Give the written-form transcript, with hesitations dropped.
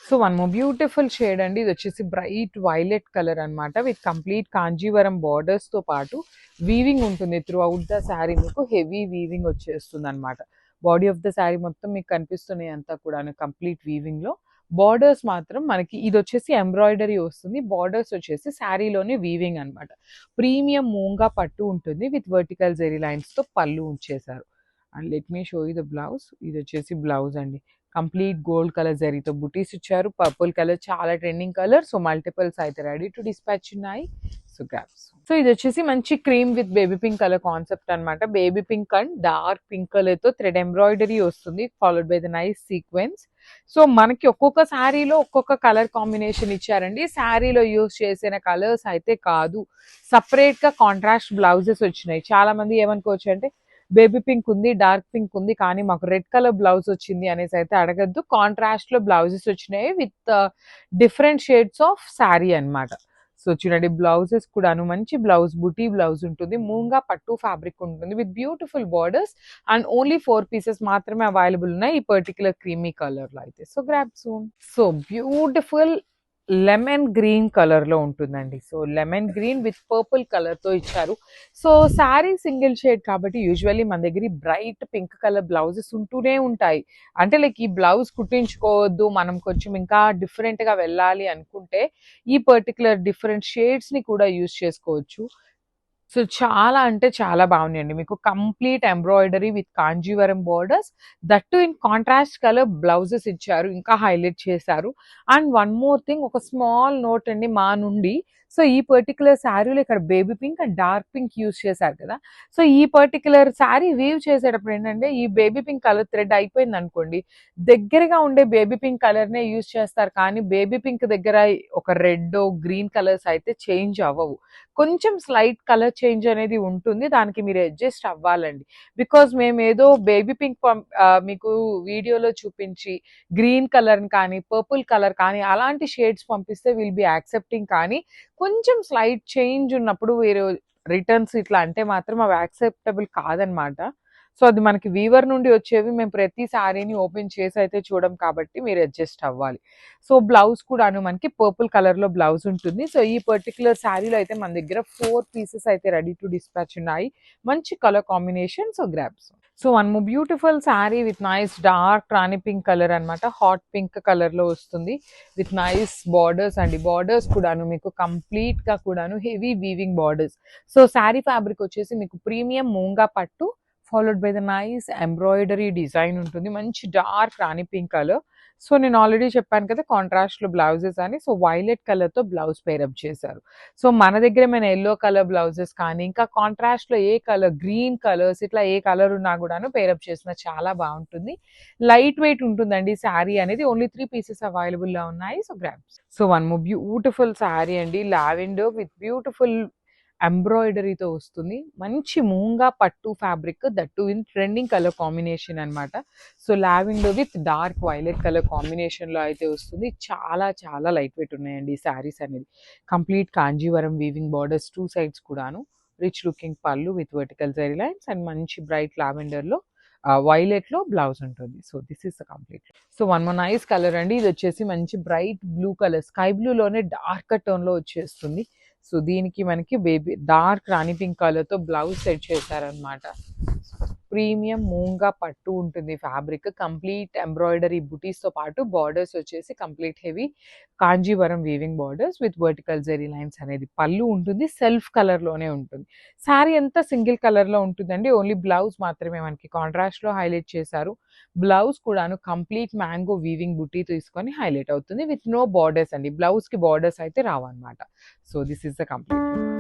So one more beautiful shade అండి, ఇది వచ్చేసి బ్రైట్ వైలెట్ కలర్ అన్నమాట. విత్ కంప్లీట్ కాంజీవరం బార్డర్స్ తో పాటు వీవింగ్ ఉంటుంది త్రూ అవుట్ ద శారీ. మీకు హెవీ వీవింగ్ వచ్చేస్తుంది అనమాట. బాడీ ఆఫ్ ద శారీ మొత్తం మీకు కనిపిస్తున్నాయి అంతా కూడా కంప్లీట్ వీవింగ్ లో. బార్డర్స్ మాత్రం మనకి ఇది వచ్చేసి ఎంబ్రాయిడరీ వస్తుంది, బార్డర్స్ వచ్చేసి శారీలోనే వీవింగ్ అన్నమాట. ప్రీమియం మూంగా పట్టు ఉంటుంది విత్ వర్టికల్ జెరీ లైన్స్ తో పళ్ళు ఉంచేశారు. And let me show you the blouse. ఇది వచ్చేసి బ్లౌజ్ అండి, కంప్లీట్ గోల్డ్ కలర్ జరీతో బుటీస్ ఇచ్చారు. పర్పుల్ కలర్ చాలా ట్రెండింగ్ కలర్. సో మల్టిపుల్స్ అయితే రెడీ టు డిస్పాచ్ ఉన్నాయి. So grabs. సో ఇది వచ్చేసి మంచి cream with baby pink colour concept అనమాట. Baby pink and dark pink colour తో థ్రెడ్ ఎంబ్రాయిడరీ వస్తుంది, followed by the nice sequins. So మనకి ఒక్కొక్క శారీలో ఒక్కొక్క కలర్ కాంబినేషన్ ఇచ్చారండి. శారీలో యూజ్ చేసిన కలర్స్ అయితే కాదు, సపరేట్ గా కాంట్రాస్ట్ బ్లౌజెస్ వచ్చినాయి. చాలా మంది ఏమనుకోవచ్చు అంటే బేబీ పింక్ ఉంది, డార్క్ పింక్ ఉంది, కానీ మాకు రెడ్ కలర్ బ్లౌజ్ వచ్చింది అనేసి అయితే అడగద్దు. కాంట్రాస్ట్ లో బ్లౌజెస్ వచ్చినాయి with different shades of sari అన్నమాట. సో చూడండి, బ్లౌజెస్ కూడాను మంచి బ్లౌజ్, బుటీ బ్లౌజ్ ఉంటుంది, మూంగా పట్టు ఫ్యాబ్రిక్ ఉంటుంది with beautiful borders. And only 4 pieces మాత్రమే అవైలబుల్ ఉన్నాయి ఈ పర్టికులర్ క్రీమీ కలర్ లో అయితే. So grab soon. So beautiful lemon green colour లో ఉంటుందండి. So lemon green with purple colour తో ఇచ్చారు. సో శారీ సింగిల్ షేడ్ కాబట్టి యూజువల్లీ మన దగ్గర బ్రైట్ పింక్ కలర్ బ్లౌజెస్ ఉంటూనే ఉంటాయి. అంటే లైక్ ఈ బ్లౌజ్ కుట్టించుకోవద్దు, మనం కొంచెం ఇంకా డిఫరెంట్ గా వెళ్ళాలి అనుకుంటే ఈ పర్టికులర్ డిఫరెంట్ షేడ్స్ ని కూడా యూజ్ చేసుకోవచ్చు. సో చాలా అంటే చాలా బాగున్నాయండి. మీకు complete embroidery with Kanjeevaram borders, that in contrast colour blouses ఇచ్చారు, ఇంకా హైలైట్ చేశారు. అండ్ వన్ మోర్ థింగ్, ఒక స్మాల్ నోట్ అండి మా నుండి. సో ఈ పర్టికులర్ శారీలో ఇక్కడ baby pink and dark pink use చేశారు కదా. సో ఈ పర్టికులర్ శారీ వీవ్ చేసేటప్పుడు ఏంటంటే ఈ బేబీ పింక్ కలర్ థ్రెడ్ అయిపోయింది అనుకోండి, దగ్గరగా ఉండే బేబీ పింక్ కలర్ నే యూజ్ చేస్తారు, కానీ బేబీ పింక్ దగ్గర ఒక రెడ్ గ్రీన్ కలర్స్ అయితే చేంజ్ అవ్వవు. కొంచెం స్లైట్ కలర్ చేంజ్ అనేది ఉంటుంది, దానికి మీరు అడ్జస్ట్ అవ్వాలండి. బికాజ్ మేము ఏదో బేబీ పింక్ మీకు వీడియోలో చూపించి గ్రీన్ కలర్ కానీ పర్పుల్ కలర్ కానీ అలాంటి షేడ్స్ పంపిస్తే విల్ బి యాక్సెప్టింగ్, కానీ కొంచెం స్లైట్ చేంజ్ ఉన్నప్పుడు మీరు రిటర్న్స్ ఇట్లా అంటే మాత్రం అవి యాక్సెప్టబుల్ కాదనమాట. సో అది మనకి వీవర్ నుండి వచ్చేవి, మేము ప్రతి శారీని ఓపెన్ చేసి అయితే చూడం కాబట్టి మీరు అడ్జస్ట్ అవ్వాలి. సో బ్లౌజ్ కూడాను మనకి పర్పుల్ కలర్ లో బ్లౌజ్ ఉంటుంది. సో ఈ పర్టికులర్ శారీలో అయితే మన దగ్గర 4 పీసెస్ అయితే రెడీ టు డిస్పాచ్ ఉన్నాయి. మంచి colour combination. So grabs. So one more beautiful sari with nice dark Rani pink colour అనమాట. హాట్ పింక్ కలర్ లో వస్తుంది విత్ నైస్ బార్డర్స్ అండి. బార్డర్స్ కూడాను మీకు కంప్లీట్ గా కూడాను heavy weaving borders. So sari fabric వచ్చేసి మీకు ప్రీమియం మూంగా పట్టు, followed by the nice embroidery design ఉంటుంది, మంచి డార్క్ రాణి పింక్ కలర్. సో నేను ఆల్రెడీ చెప్పాను కదా కాంట్రాస్ట్ లో బ్లౌజెస్ అని. సో వైలెట్ కలర్ తో బ్లౌజ్ పేరప్ చేశారు. సో మన దగ్గర మన ఎల్లో కలర్ బ్లౌజెస్ కానీ ఇంకా కాంట్రాస్ట్ లో ఏ కలర్, గ్రీన్ కలర్స్ ఇట్లా ఏ కలర్ ఉన్నా కూడాను పేరప్ చేసిన చాలా బాగుంటుంది. లైట్ వెయిట్ ఉంటుందండి శారీ అనేది. ఓన్లీ 3 పీసెస్ అవైలబుల్ లో ఉన్నాయి. So grabs. So one more beautiful sari అండి, లావెండర్ విత్ బ్యూటిఫుల్ ఎంబ్రాయిడరీతో వస్తుంది. మంచి మూంగా పట్టు fabric, that in trending colour combination అనమాట. So lavender with dark violet colour combination లో అయితే వస్తుంది. చాలా చాలా లైట్ వెయిట్ ఉన్నాయండి ఈ శారీస్ అనేది. Complete Kanjeevaram weaving borders 2 sides కూడాను, రిచ్ లుకింగ్ పళ్ళు with vertical zari lines and మంచి బ్రైట్ లావెండర్ లో వైలెట్ లో బ్లౌజ్ ఉంటుంది. So this is the complete. So one more nice colour అండి, ఇది వచ్చేసి మంచి bright blue colour, sky blue లోనే డార్క్ టోన్ లో వచ్చేస్తుంది. సో దీనికి మనకి బేబీ డార్క్ రాణి పింక్ కలర్ తో బ్లౌజ్ సెట్ చేశారనమాట. ప్రీమియం మూంగా పట్టు ఉంటుంది ఫ్యాబ్రిక్, కంప్లీట్ ఎంబ్రాయిడరీ బుటీస్ తో పాటు బార్డర్స్ వచ్చేసి complete heavy Kanjeevaram weaving borders with vertical zari lines అనేది పళ్ళు ఉంటుంది. సెల్ఫ్ కలర్ లోనే ఉంటుంది. శారీ అంతా సింగిల్ కలర్ లో ఉంటుందండి. ఓన్లీ బ్లౌజ్ మాత్రమే మనకి కాంట్రాస్ట్ లో హైలైట్ చేశారు. బ్లౌజ్ కూడాను కంప్లీట్ మ్యాంగో వీవింగ్ బుటీ తీసుకొని హైలైట్ అవుతుంది విత్ నో బార్డర్స్ అండి. బ్లౌజ్ కి బార్డర్స్ అయితే రావన్నమాట. So this is the complete.